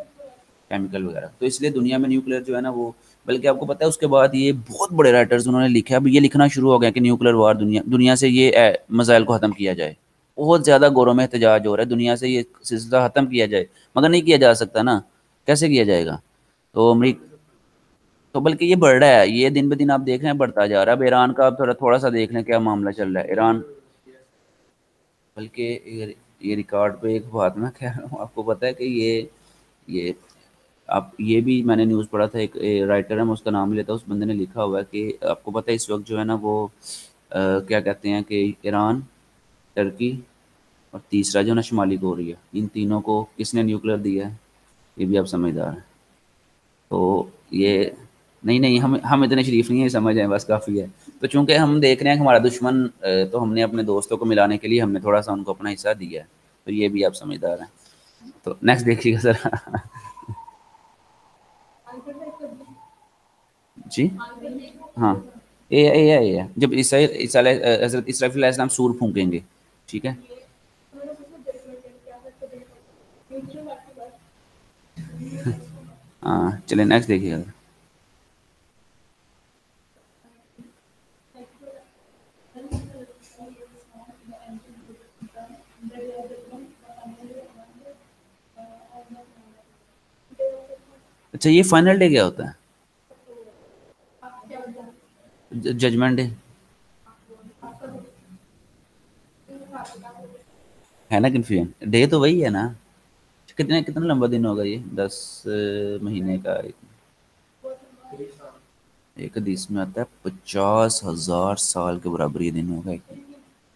S1: کیمیکل وغیرہ، تو اس لیے دنیا میں نیوکلیر جو ہے نا وہ، بلکہ آپ کو پتہ ہے اس کے بعد یہ بہت بڑے رائٹرز انہوں نے لکھا ہے، اب یہ لکھنا شروع ہو گیا کہ نیوکلیر وار دنیا سے یہ مسائل کو ختم کیا جائے، بہت زیادہ غوروں میں احتجاج ہو رہا ہے دنیا سے یہ سلسلہ ختم کیا جائے، مگر نہیں کیا جا سکتا نا، کیسے کیا جائے گا؟ تو امریکہ، تو بلکہ یہ بڑھ رہا ہے، یہ دن بہ دن آپ دیکھ رہے ہیں بڑھتا جا رہا ہے۔ اب ایران کا آپ تھوڑا سا دیکھ لیں کیا معاملہ چل رہا ہے ایران، بلکہ یہ ریکارڈ پہ ایک بات میں کہہ رہا ہوں، آپ کو پتہ ہے کہ یہ آپ یہ بھی میں نے نیوز پڑھا تھا، ایک رائٹر ہے میں اس کا نام لیتا ہوں، اس بندے نے لکھا ہوا ہے کہ آپ کو پتہ ہے اس وقت جو ہے نا وہ کیا کہتے ہیں کہ ایران، ترکی اور تیسرا جو ہے نا شمالی کوریا، ان تینوں کو کس نے نیوکلیر دیا ہے؟ یہ بھی آپ سمجھدار ہیں۔ تو یہ نہیں نہیں، ہم اتنے شریف نہیں ہیں، سمجھ ہیں بس کافی ہے۔ تو چونکہ ہم دیکھ رہے ہیں کہ ہمارا دشمن، تو ہم نے اپنے دوستوں کو ملانے کے لیے ہم نے تھوڑا سا ان کو اپنا حصہ دیا ہے، تو یہ بھی آپ سمجھدار ہیں۔ تو نیکسٹ دیکھیے گا ذرا۔ جی ہاں، اے ہے جب حضرت اسرافیل علیہ السلام سور پھونکیں گے، ٹھیک ہے۔ ہاں چلیں نیکسٹ دیکھیے گا۔ اچھا یہ فائنل ڈے کیا ہوتا ہے؟ ججمنٹ ڈے ہے نا، کنفیوژن ڈے تو وہی ہے نا، کتنا لمبا دن ہوگا یہ، 10 مہینے کا ایک حدیث میں آتا ہے 50,000 سال کے برابر یہ دن ہوگا ایک دن،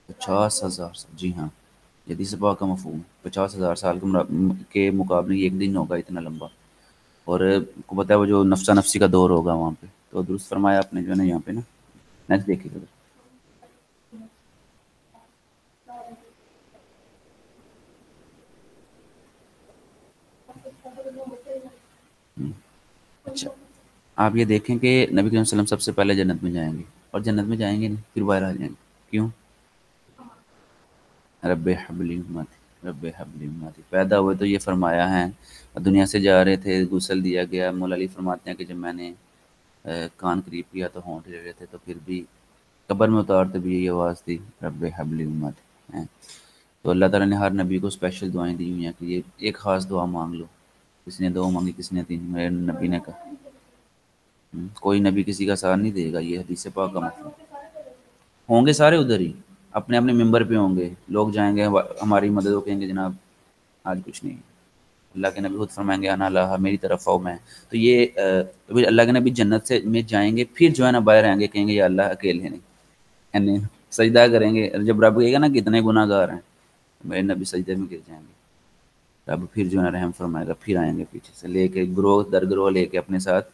S1: 50,000 سال، جی ہاں، یہ حدیث پاک کا مفہوم، 50,000 سال کے مقابلے یہ ایک دن ہوگا اتنا لمبا، اور کو پتہ ہے وہ جو نفسا نفسی کا دور ہوگا وہاں پہ، تو درست فرمایا آپ نے جو ہے نا یہاں پہ نا۔ نیکسٹ دیکھیے گا۔ اچھا آپ یہ دیکھیں کہ نبی کریم صلی اللہ علیہ وسلم سب سے پہلے جنت میں جائیں گے، اور جنت میں جائیں گے نہیں پھر باہر آ جائیں گے، کیوں؟ رب حبلی امتی، رب حبلی امتی، پیدا ہوئے تو یہ فرمایا ہے، دنیا سے جا رہے تھے غسل دیا گیا، مولا علی فرماتے ہیں کہ جب میں نے کان قریب کیا تو ہونٹ لے رہے تھے، تو پھر بھی قبر میں اتارتے بھی یہی آواز تھی رب حبلی امتی۔ تو اللہ تعالیٰ نے ہر نبی کو اسپیشل دعائیں دی ہوئی ہیں کہ یہ ایک خاص دعا مانگ لو، کسی نے 2 مانگی، کسی نے 3، میرے نبی نے کہا کوئی نبی کسی کا ساتھ نہیں دے گا، یہ حدیث پاک کا مفہوم، ہوں گے سارے ادھر ہی، اپنے اپنے ممبر پہ ہوں گے، لوگ جائیں گے ہماری مدد کو کہیں گے جناب آج کچھ نہیں، اللہ کے نبی خود فرمائیں گے انا اللہ، میری طرف آؤ میں، تو یہ اللہ کے نبی جنت سے میں جائیں گے، پھر جو ہے نا باہر آئیں گے کہیں گے یا اللہ اکیلے نہیں، یعنی سجدہ کریں گے، جب رب کہے گا نا کتنے گناہ گار ہیں، میرے نبی سجدے میں گر جائیں گے، رب پھر جو ہے نا رحم فرمائے گا، پھر آئیں گے پیچھے سے لے کے گروہ در گروہ لے کے اپنے ساتھ۔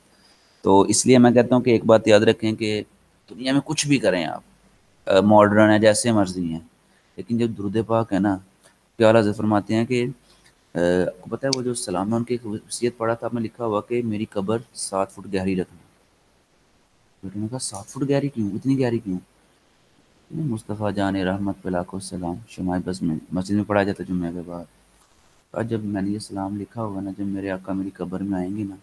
S1: تو اس لیے میں کہتا ہوں کہ ایک بات یاد رکھیں کہ دنیا میں کچھ بھی کریں آپ، ماڈرن ہے جیسے مرضی ہیں، لیکن جب درود پاک ہے نا، پیارا حضرت فرماتے ہیں کہ آپ کو پتہ ہے وہ جو سلام ہے ان کی ایک وصیت پڑھا تھا، آپ نے لکھا ہوا کہ میری قبر 7 فٹ گہری رکھنا، بیٹے نے کہا 7 فٹ گہری کیوں، اتنی گہری کیوں؟ مصطفیٰ جان رحمت پہ لاکھوں سلام، شمع بز میں مسجد میں پڑھا جاتا ہے جمعہ کے بعد. آج جب میں نے یہ سلام لکھا ہوگا نا، جب میرے آقا میری قبر میں آئیں گے نا،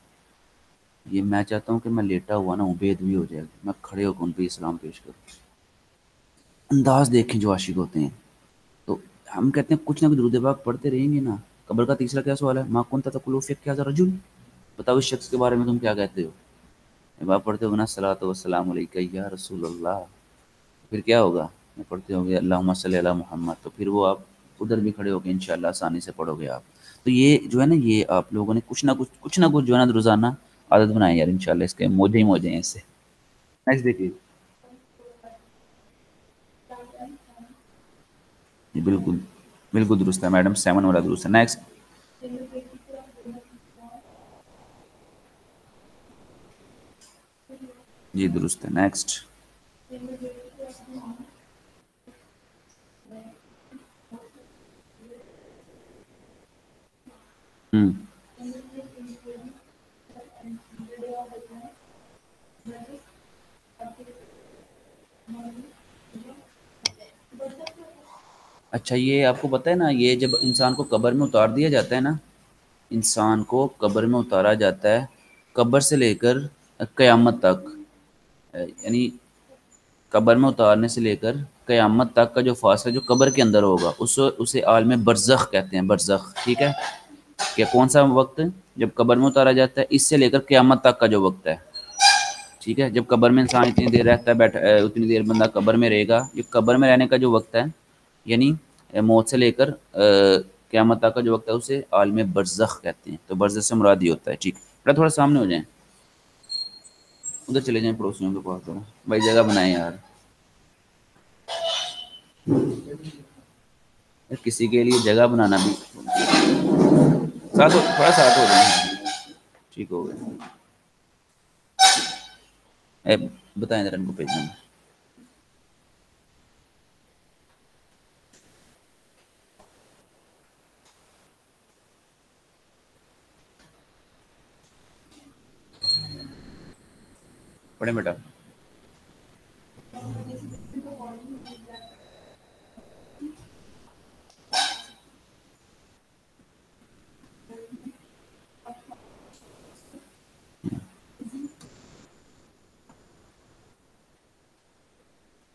S1: یہ میں چاہتا ہوں کہ میں لیٹا ہوا نا ہوں، بے ادبی ہو جائے گا، میں کھڑے ہو کے ان پہ یہ سلام پیش کروں. انداز دیکھیں جو عاشق ہوتے ہیں. تو ہم کہتے ہیں کچھ نہ کچھ درود پاک پڑھتے رہیں گے نا. قبر کا تیسرا کیا سوال ہے؟ ما کنت تقول فی هذا الرجل، بتاؤ اس شخص کے بارے میں تم کیا کہتے ہو؟ جب آپ پڑھتے ہو نا الصلوۃ والسلام علیک یا رسول اللہ، پھر کیا ہوگا؟ میں پڑھتے ہو گے اللہم صلی علی محمد، تو پھر وہ آپ ادھر بھی کھڑے ہو کے انشاءاللہ آسانی سے پڑھو گے آپ. تو یہ جو ہے نا، یہ آپ لوگوں نے کچھ نہ کچھ جو ہے نا روزانہ عادت بنائی یار، انشاءاللہ اس کے موجے ہی موجے ہیں اس سے. نیکسٹ دیکھیے. جی بالکل، بالکل درست ہے میڈم، 7 والا درست ہے. نیکسٹ. جی درست ہے. نیکسٹ. ہوں. اچھا یہ آپ کو پتہ ہے نا، یہ جب انسان کو قبر میں اتار دیا جاتا ہے نا، انسان کو قبر میں اتارا جاتا ہے، قبر سے لے کر قیامت تک، یعنی قبر میں اتارنے سے لے کر قیامت تک کا جو فاصلہ جو قبر کے اندر ہوگا، اسے عالم برزخ کہتے ہیں. برزخ، ٹھیک ہے. کہ کون سا وقت جب قبر میں اتارا جاتا ہے، اس سے لے کر قیامت تک کا جو وقت ہے، ٹھیک ہے. جب قبر میں انسان اتنی دیر رہتا ہے، بیٹھا اتنی دیر بندہ قبر میں رہے گا. یہ قبر میں رہنے کا جو وقت ہے، یعنی موت سے لے کر قیامت تک کا جو وقت ہے، اسے عالم برزخ کہتے ہیں. تو برزخ سے مراد یہ ہوتا ہے. ٹھیک ہے، تھوڑا سامنے ہو جائیں، ادھر چلے جائیں پڑوسیوں کے پاس تھوڑا، بھائی جگہ بنائیں یار. کسی کے لیے جگہ بنانا بھی تھوڑا ساتھ ہو جائیں. ٹھیک ہو گیا. بتائیں ذرا ان کو بھیجنا. پڑھیں بیٹا.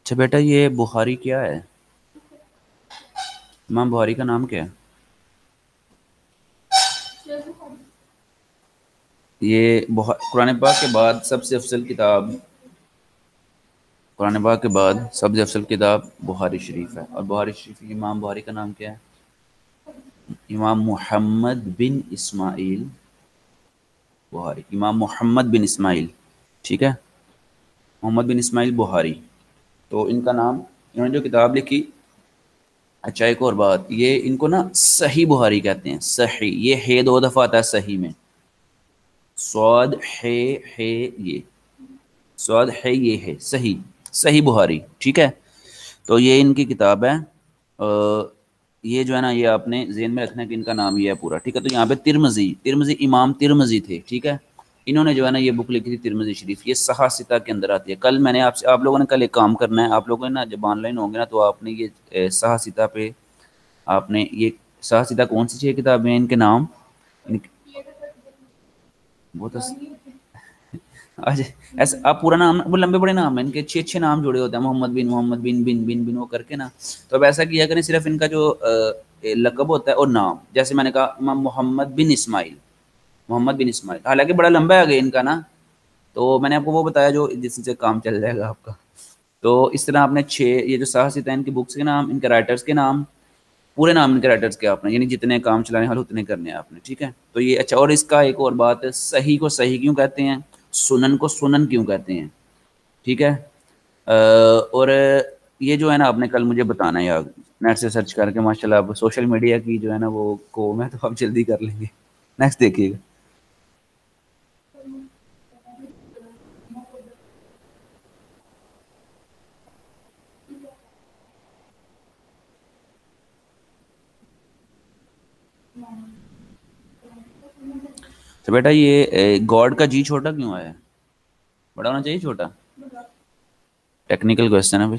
S1: اچھا بیٹا، یہ بخاری کیا ہے؟ امام بخاری کا نام کیا ہے؟ یہ قرآن پاک کے بعد سب سے افضل کتاب، قرآن پاک کے بعد سب سے افضل کتاب بخاری شریف ہے. اور بخاری شریف امام بخاری کا نام کیا ہے؟ امام محمد بن اسماعیل بخاری. امام محمد بن اسماعیل، ٹھیک ہے، محمد بن اسماعیل بخاری. تو ان کا نام، انہوں نے جو کتاب لکھی. اچھا ایک اور بات، یہ ان کو نا صحیح بخاری کہتے ہیں. صحیح، یہ ہے 2 دفعہ آتا ہے صحیح میں. سواد ہے یہ، سواد ہے یہ ہے صحیح، صحیح بخاری، ٹھیک ہے. تو یہ ان کی کتاب ہے. یہ جو ہے نا، یہ آپ نے ذہن میں رکھنا ہے کہ ان کا نام یہ ہے پورا، ٹھیک ہے. تو یہاں پہ ترمذی امام ترمذی تھے، ٹھیک ہے. انہوں نے جو ہے نا یہ بک لکھی تھی ترمذی شریف. یہ صحاح کے اندر آتی ہے. کل میں نے آپ لوگوں نے کل ایک کام کرنا ہے. آپ لوگوں نے نا جب آن لائن ہوں گے نا، تو آپ نے یہ صحاح پہ آپ نے یہ صحاح کون سی 6 کتابیں ہیں، ان کے نام بہت آج ایسا آپ پورا نام، وہ لمبے بڑے نام ہیں ان کے، 6 6 نام جڑے ہوتے ہیں، محمد بن وہ کر کے نا. تو اب ایسا کیا کریں، صرف ان کا جو لقب ہوتا ہے اور نام، جیسے میں نے کہا امام محمد بن اسماعیل. حالانکہ بڑا لمبا ہے آگے ان کا نا، تو میں نے آپ کو وہ بتایا جو جس سے کام چل جائے گا آپ کا. تو اس طرح آپ نے یہ جو صحاح ان کی بکس کے نام، ان کے رائٹرز کے نام، پورے نام ان کے رائٹرز کے آپ نے، یعنی جتنے کام چلانے والے اتنے کرنے ہیں آپ نے، ٹھیک ہے. تو یہ اچھا. اور اس کا ایک اور بات ہے، صحیح کو صحیح کیوں کہتے ہیں، سنن کو سنن کیوں کہتے ہیں، ٹھیک ہے. اور یہ جو ہے نا آپ نے کل مجھے بتانا ہے یار، نیٹ سے سرچ کر کے. ماشاء اللہ اب سوشل میڈیا کی جو ہے نا وہ قوم ہے، تو آپ جلدی کر لیں گے. نیکسٹ دیکھیے گا. تو بیٹا یہ گاڈ کا جی چھوٹا کیوں ہے؟ بڑا ہونا چاہیے چھوٹا؟ ٹیکنیکل کوشچن ہے بھائی.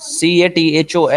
S1: CATHOLIC,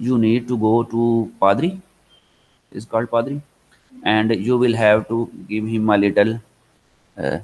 S1: you need to go to padri, is called padri, and you will have to give him a little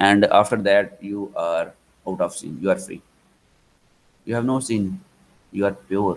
S1: and after that you are out of sin, you are free, you have no sin, you are pure।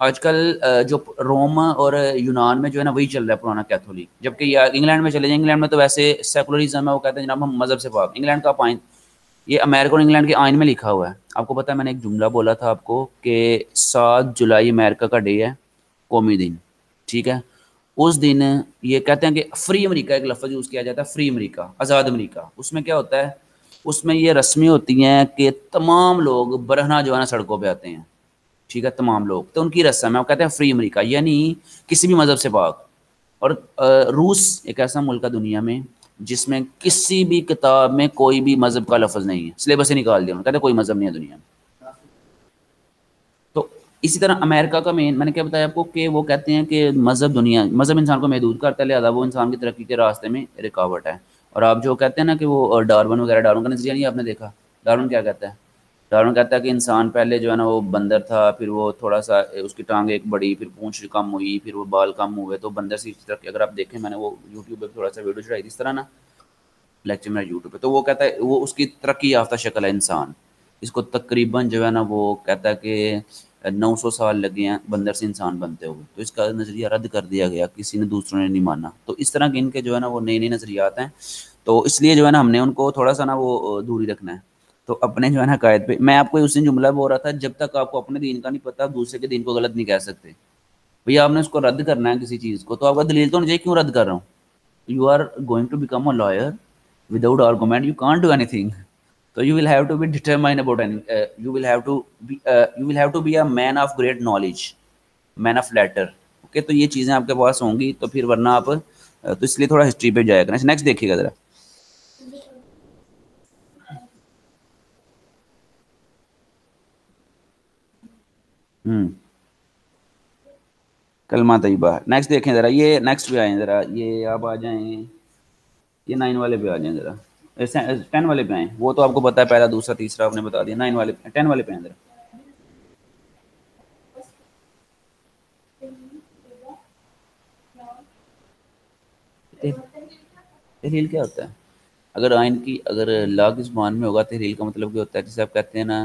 S1: آج کل جو روم اور یونان میں جو ہے نا وہی چل رہا ہے پرانا کیتھولک، جبکہ یہ انگلینڈ میں چلے جائیں، انگلینڈ میں تو ویسے سیکولرزم ہے، وہ کہتے ہیں جناب ہم مذہب سے پاک. انگلینڈ کا آئین، یہ امریکہ اور انگلینڈ کے آئین میں لکھا ہوا ہے. آپ کو پتہ ہے میں نے ایک جملہ بولا تھا آپ کو کہ 7 جولائی امریکہ کا ڈے ہے، قومی دن، ٹھیک ہے. اس دن یہ کہتے ہیں کہ فری امریکہ ایک لفظ یوز کیا جاتا ہے، فری امریکہ، آزاد امریکہ. اس میں کیا ہوتا ہے، اس میں یہ رسمیں ہوتی ہیں کہ تمام لوگ برہنہ جو ہے نا سڑکوں پہ آتے ہیں، ٹھیک ہے، تمام لوگ. تو ان کی رسم ہے، وہ کہتے ہیں فری امریکہ، یعنی کسی بھی مذہب سے پاک. اور روس ایک ایسا ملک ہے دنیا میں جس میں کسی بھی کتاب میں کوئی بھی مذہب کا لفظ نہیں ہے، سلیبس سے نکال دیا، کہتے ہیں کوئی مذہب نہیں ہے دنیا میں. تو اسی طرح امریکہ کا میں نے کیا بتایا آپ کو کہ وہ کہتے ہیں کہ مذہب انسان کو محدود کرتا ہے، لہٰذا وہ انسان کی ترقی کے راستے میں رکاوٹ ہے. اور آپ جو کہتے ہیں نا کہ وہ ڈارون وغیرہ، ڈارون کا نظریہ نہیں آپ نے دیکھا؟ ڈارون کیا کہتا ہے؟ ڈارون کہتا ہے کہ انسان پہلے جو ہے نا وہ بندر تھا، پھر وہ تھوڑا سا اس کی ٹانگ ایک بڑی، پھر پونچھ کم ہوئی، پھر وہ بال کم ہوئے، تو بندر سے اس طرح. اگر آپ دیکھیں میں نے وہ یوٹیوب پہ تھوڑا سا ویڈیو چڑھائی تھی اس طرح نا، لیکچر میں یوٹیوب پہ. تو وہ کہتا ہے وہ اس کی ترقی یافتہ شکل ہے انسان. اس کو تقریباً جو ہے نا وہ کہتا ہے کہ 900 سال لگے ہیں بندر سے انسان بنتے ہوئے. تو اس کا نظریہ رد کر دیا گیا، کسی نے دوسروں نے نہیں مانا. تو اس طرح کے ان کے جو ہے نا وہ نئے نئے نظریات ہیں. تو اس لیے جو ہے نا ہم نے ان کو تھوڑا سا نا وہ دوری رکھنا ہے. تو اپنے جو ہے نا قائد پہ میں آپ کو اس دن جملہ بول رہا تھا، جب تک آپ کو اپنے دین کا نہیں پتا دوسرے کے دین کو غلط نہیں کہہ سکتے. بھیا آپ نے اس کو رد کرنا ہے کسی چیز کو، تو آپ کا دلیل تو نہیں چاہیے کیوں رد کر رہا ہوں. You are going to become a liar without argument, you can't do anything. So you will have to be determined about any. You will have to be a man of great knowledge, man of letter. Okay, تو یہ چیزیں آپ کے پاس ہوں گی تو پھر ورنہ آپ تو اس لیے تھوڑا ہسٹری پہ جایا کریں. نیکسٹ دیکھیے گا ذرا. کلمہ طیبہ. نیکسٹ دیکھیں ذرا، یہ نیکسٹ پہ آئیں ذرا، یہ آپ آ جائیں، یہ 9 والے پہ آ جائیں ذرا. 10 والے پہ آئیں. وہ تو آپ کو پتا ہے پہلا دوسرا تیسرا آپ نے بتا دیا. 9 والے 10 والے پہ آئیں ذرا. تحلیل کیا ہوتا ہے؟ اگر آئین کی اگر لا کی زبان میں ہوگا تحلیل کا مطلب کیا ہوتا ہے؟ جسے آپ کہتے ہیں نا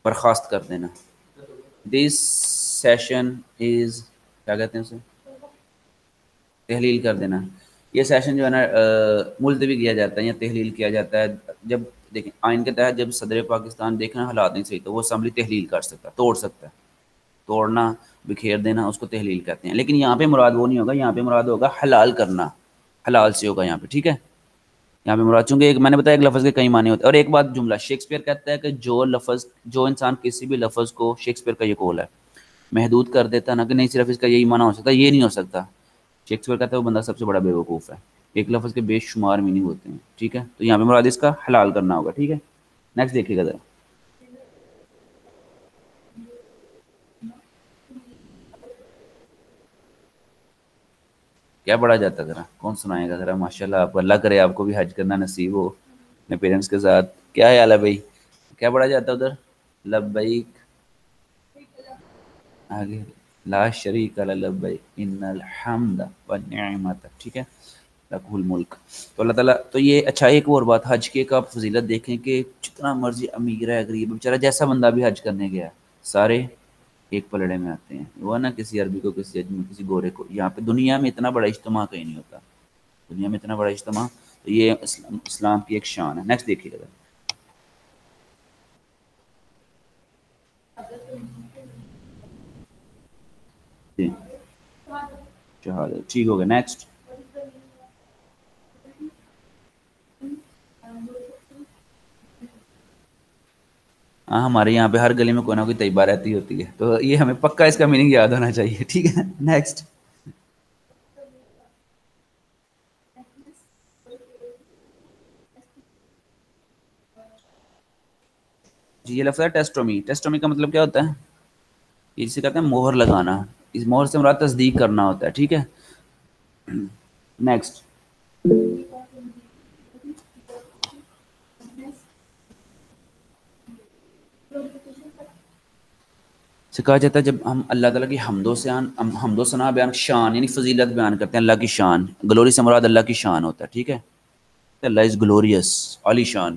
S1: برخاست کر دینا. دس سیشن از، کیا کہتے ہیں اسے؟ تحلیل کر دینا. یہ سیشن جو ہے نا ملتوی کیا جاتا ہے یا تحلیل کیا جاتا ہے جب دیکھیں آئین کے تحت جب صدر پاکستان دیکھنا حالات نہیں صحیح تو وہ اسمبلی تحلیل کر سکتا ہے، توڑ سکتا ہے. توڑنا، بکھیر دینا، اس کو تحلیل کہتے ہیں. لیکن یہاں پہ مراد وہ نہیں ہوگا، یہاں پہ مراد ہوگا حلال کرنا. حلال سے ہوگا یہاں پہ، ٹھیک ہے. یہاں پہ مراد چونکہ ایک میں نے بتایا ایک لفظ کے کئی معنی ہوتے ہیں. اور ایک بات جملہ شیکسپیئر کہتا ہے کہ جو انسان کسی بھی لفظ کو، شیکسپیئر کا یہ قول ہے، محدود کر دیتا ہے نا کہ نہیں صرف اس کا یہی معنی ہو سکتا، یہ نہیں ہو سکتا. شیکسپیئر کہتا ہے وہ بندہ سب سے بڑا بیوقوف ہے. ایک لفظ کے بے شمار میننگ ہوتے ہیں، ٹھیک ہے. تو یہاں پہ مراد اس کا حلال کرنا ہوگا، ٹھیک ہے. نیکسٹ دیکھیے گا ذرا. کیا پڑھا جاتا ہے ذرا کون سنائے گا ذرا؟ ماشاء اللہ آپ کو، اللہ کرے آپ کو بھی حج کرنا نصیب ہو اپنے پیرنٹس کے ساتھ. کیا خیال ہے بھائی، کیا پڑھا جاتا ہے ادھر؟ لبیک، آگے لا شریک لہ لبیک ان الحمد والنعمت، ٹھیک ہے، لک الملک. تو اللہ تعالیٰ تو یہ اچھا. ایک اور بات، حج کی ایک آپ فضیلت دیکھیں کہ جتنا مرضی امیر ہے غریب بیچارہ جیسا بندہ بھی حج کرنے گیا سارے ایک پلڑے میں آتے ہیں. وہ نا کسی عربی کو، کسی اجمی، کسی گورے کو. یہاں پہ دنیا میں اتنا بڑا اجتماع کہیں نہیں ہوتا، دنیا میں اتنا بڑا اجتماع. تو یہ اسلام کی ایک شان ہے. نیکسٹ دیکھیے گا. جی شہادت، ٹھیک ہو گیا. نیکسٹ. ہاں ہمارے یہاں پہ ہر گلی میں کوئی نہ کوئی طیبہ رہتی ہوتی ہے، تو یہ ہمیں پکا اس کا میننگ یاد ہونا چاہیے، ٹھیک ہے. نیکسٹ. جی یہ لفظ ہے ٹیسٹومی. ٹیسٹومی کا مطلب کیا ہوتا ہے؟ یہ جسے کہتے ہیں مہر لگانا. اس مہر سے مراد تصدیق کرنا ہوتا ہے، ٹھیک ہے. نیکسٹ. سے کہا جاتا ہے جب ہم اللہ تعالیٰ کی حمد و ثنا بیان، شان یعنی فضیلت بیان کرتے ہیں اللہ کی شان. گلوری سے مراد اللہ کی شان ہوتا ہے، ٹھیک ہے. اللہ از گلوریس، عالی شان.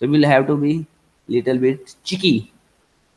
S1: so we'll have to be little bit cheeky।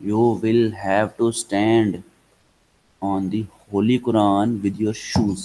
S1: You will have to stand on the holy Quran with your shoes।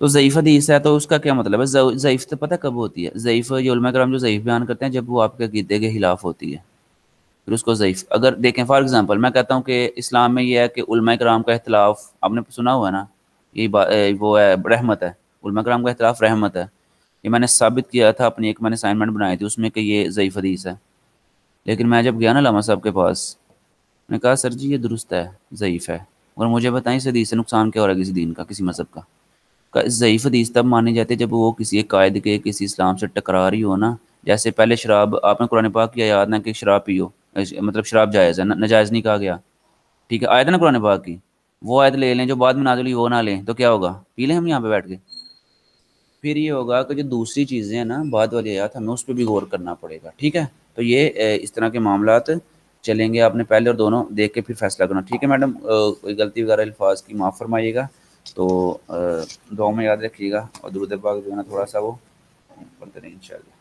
S1: تو ضعیف حدیث ہے تو اس کا کیا مطلب ہے؟ ضعیف تو پتہ کب ہوتی ہے؟ ضعیف یہ علماء کرام جو ضعیف بیان کرتے ہیں جب وہ آپ کے عقیدے کے خلاف ہوتی ہے، پھر اس کو ضعیف. اگر دیکھیں فار ایگزامپل میں کہتا ہوں کہ اسلام میں یہ ہے کہ علماء کرام کا اختلاف آپ نے سنا ہوا ہے نا، یہ وہ ہے رحمت ہے، علماء کرام کا اختلاف رحمت ہے. یہ میں نے ثابت کیا تھا اپنی ایک میں نے اسائنمنٹ بنائی تھی اس میں کہ یہ ضعیف حدیث ہے. لیکن میں جب گیا نا علامہ صاحب کے پاس، میں نے کہا سر جی یہ درست ہے، ضعیف ہے، اور مجھے بتائیں اس حدیث سے نقصان کیا ہو رہا ہے کسی دین کا، کسی مذہب کا. ضعیف حدیث تب مانی جاتی ہے جب وہ کسی ایک قائد کے کسی اسلام سے ٹکرا رہی ہو نا. جیسے پہلے شراب، آپ نے قرآن پاک کیا یاد نہ کہ شراب پیو، مطلب شراب جائز ہے، ناجائز نہیں کہا گیا. ٹھیک ہے، آیت ہے نا قرآن پاک کی، وہ آیت لے لیں جو بعد میں نازل ہوئی وہ نہ لیں تو کیا ہوگا؟ پی لیں ہم یہاں پہ بیٹھ کے. پھر یہ ہوگا کہ جو دوسری چیزیں ہیں نا بعد والی آیات ہمیں اس پہ بھی غور کرنا پڑے گا. ٹھیک ہے، تو یہ اس طرح کے معاملات چلیں گے. آپ نے پہلے اور دونوں دیکھ کے پھر فیصلہ کرنا. ٹھیک ہے میڈم، کوئی غلطی وغیرہ الفاظ کی معاف فرمائیے گا. تو دعاؤں میں یاد رکھیے گا، اور درود پاک جو ہے نا تھوڑا سا وہ پڑھتے رہیں انشاءاللہ.